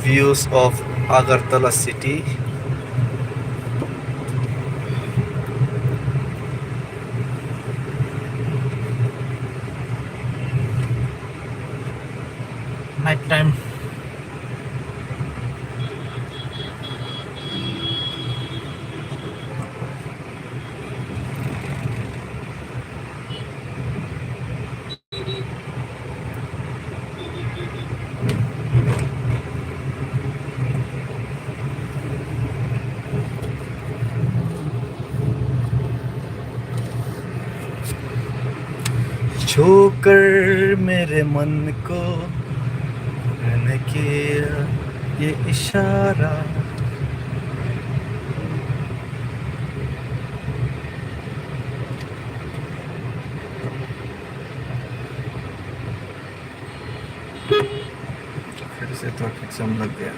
views of Agartala city. Night time. Chhokar मेरे मन को मैंने किया ये इशारा. फिर से ट्रैफिक जाम लग गया.